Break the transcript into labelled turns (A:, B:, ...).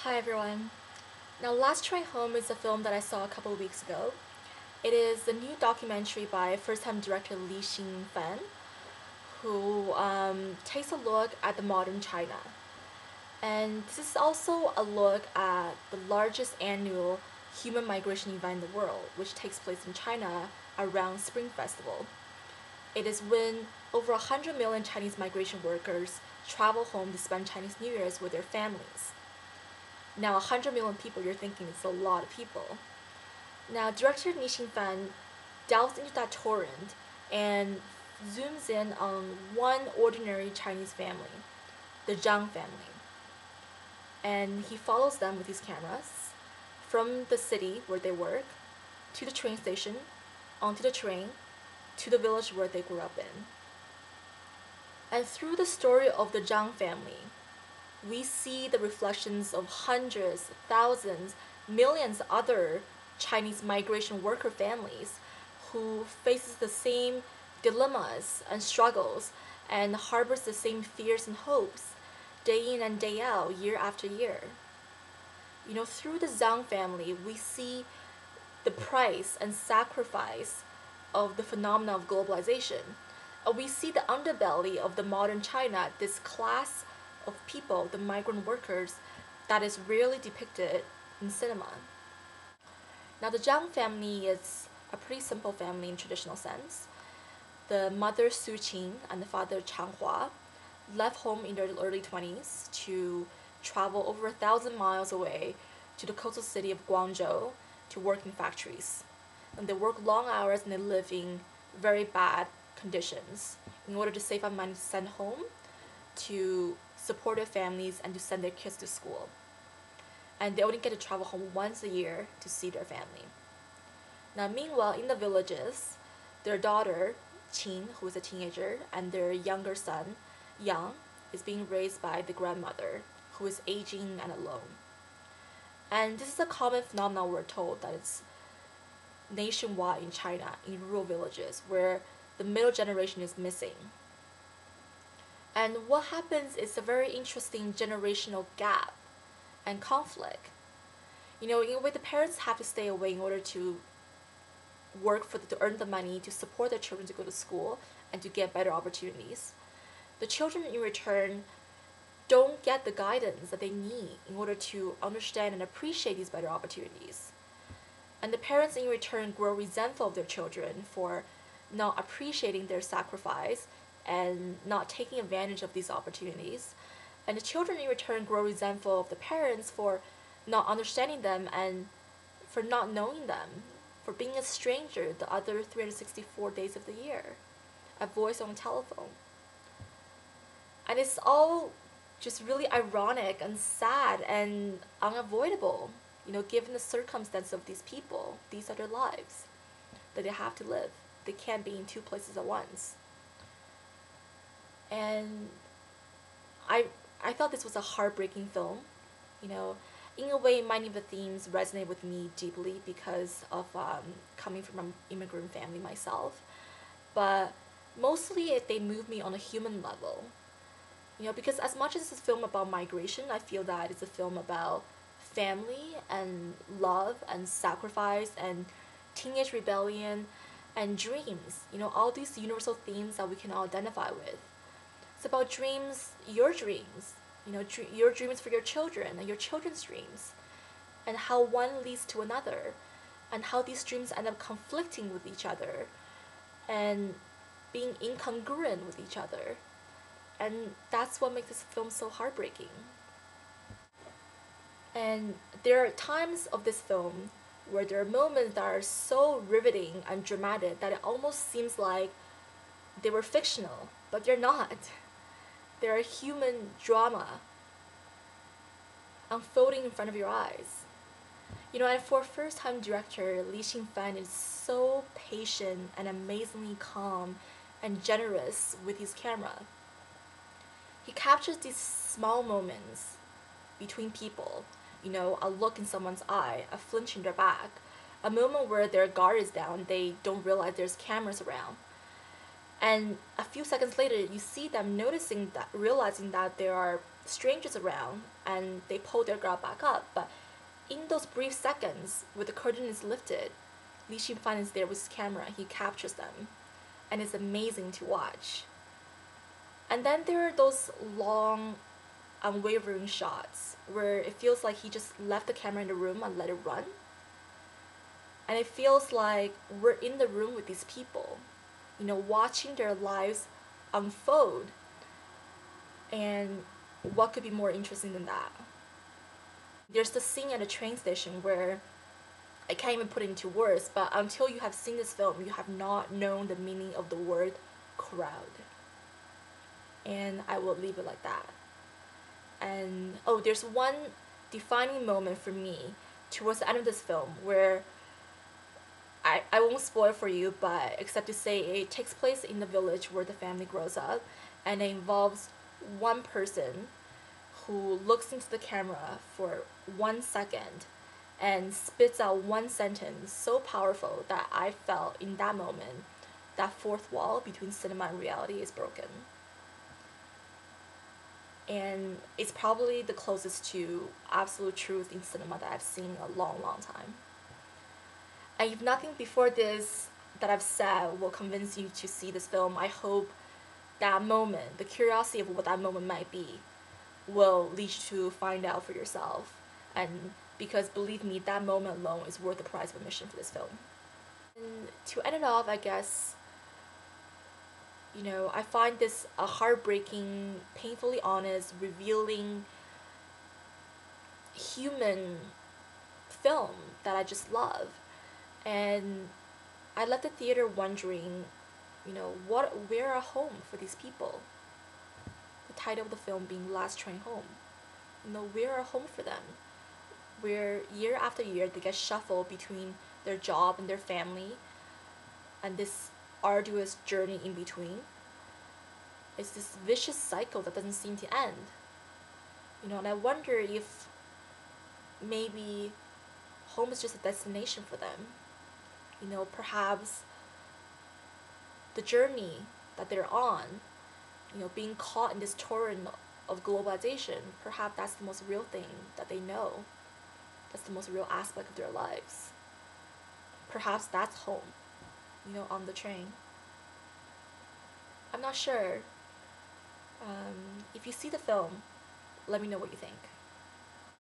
A: Hi everyone. Now, Last Train Home is a film that I saw a couple of weeks ago. It is a new documentary by first-time director Li Fan, who takes a look at the modern China. And this is also a look at the largest annual human migration event in the world, which takes place in China around Spring Festival. It is when over 100 million Chinese migration workers travel home to spend Chinese New Year's with their families. Now, 100 million people, you're thinking it's a lot of people. Now, director Ni Fan delves into that torrent and zooms in on one ordinary Chinese family, the Zhang family. And he follows them with his cameras from the city where they work to the train station, onto the train, to the village where they grew up in. And through the story of the Zhang family, we see the reflections of hundreds, thousands, millions other Chinese migration worker families who faces the same dilemmas and struggles and harbors the same fears and hopes day in and day out, year after year. Through the Zhang family, we see the price and sacrifice of the phenomena of globalization. We see the underbelly of the modern China, this class of people, the migrant workers, that is rarely depicted in cinema. Now, the Zhang family is a pretty simple family in traditional sense. The mother Su Qing and the father Chang Hua left home in their early 20s to travel over 1,000 miles away to the coastal city of Guangzhou to work in factories. And they work long hours and they live in very bad conditions in order to save up money to send home, to support their families, and to send their kids to school. And they only get to travel home once a year to see their family. Now, meanwhile, in the villages, their daughter, Qin, who is a teenager, and their younger son, Yang, is being raised by the grandmother, who is aging and alone. And this is a common phenomenon, we're told, that it's nationwide in China, in rural villages, where the middle generation is missing. And what happens is a very interesting generational gap and conflict. In a way, the parents have to stay away in order to work to earn the money to support their children to go to school and to get better opportunities. The children, in return, don't get the guidance that they need in order to understand and appreciate these better opportunities. And the parents, in return, grow resentful of their children for not appreciating their sacrifice and not taking advantage of these opportunities. And the children, in return, grow resentful of the parents for not understanding them and for not knowing them, for being a stranger the other 364 days of the year, a voice on the telephone. And it's all just really ironic and sad and unavoidable, given the circumstance of these people. These are their lives that they have to live. They can't be in two places at once. And I thought this was a heartbreaking film. In a way, many of the themes resonate with me deeply because of coming from an immigrant family myself. But mostly they move me on a human level. Because as much as it's a film about migration, I feel that it's a film about family and love and sacrifice and teenage rebellion and dreams. All these universal themes that we can all identify with. It's about dreams, your dreams, your dreams for your children and your children's dreams, and how one leads to another, and how these dreams end up conflicting with each other and being incongruent with each other. And that's what makes this film so heartbreaking. And there are times of this film where there are moments that are so riveting and dramatic that it almost seems like they were fictional, but they're not. They're a human drama unfolding in front of your eyes. And for a first-time director, Li Fan is so patient and amazingly calm and generous with his camera. He captures these small moments between people, a look in someone's eye, a flinch in their back, a moment where their guard is down, they don't realize there's cameras around. And a few seconds later, you see them realizing that there are strangers around and they pull their guard back up. But in those brief seconds where the curtain is lifted, Li Xinfan is there with his camera. He captures them, and it's amazing to watch. And then there are those long, unwavering shots where it feels like he just left the camera in the room and let it run. And it feels like we're in the room with these people, watching their lives unfold. And what could be more interesting than that? There's the scene at a train station where I can't even put it into words, but until you have seen this film, you have not known the meaning of the word crowd. And I will leave it like that. And oh, there's one defining moment for me towards the end of this film where I won't spoil for you, but except to say it takes place in the village where the family grows up, and it involves one person who looks into the camera for 1 second and spits out one sentence so powerful that I felt in that moment that fourth wall between cinema and reality is broken. And it's probably the closest to absolute truth in cinema that I've seen in a long, long time. And if nothing before this that I've said will convince you to see this film, I hope that moment, the curiosity of what that moment might be, will lead you to find out for yourself. And because believe me, that moment alone is worth the price of admission for this film. And to end it off, I guess, I find this a heartbreaking, painfully honest, revealing, human film that I just love. And I left the theater wondering, where are home for these people? The title of the film being Last Train Home. Where are home for them? Where year after year they get shuffled between their job and their family and this arduous journey in between. It's this vicious cycle that doesn't seem to end. And I wonder if maybe home is just a destination for them. Perhaps the journey that they're on, being caught in this torrent of globalization, perhaps that's the most real thing that they know. That's the most real aspect of their lives. Perhaps that's home, on the train. I'm not sure. If you see the film, let me know what you think.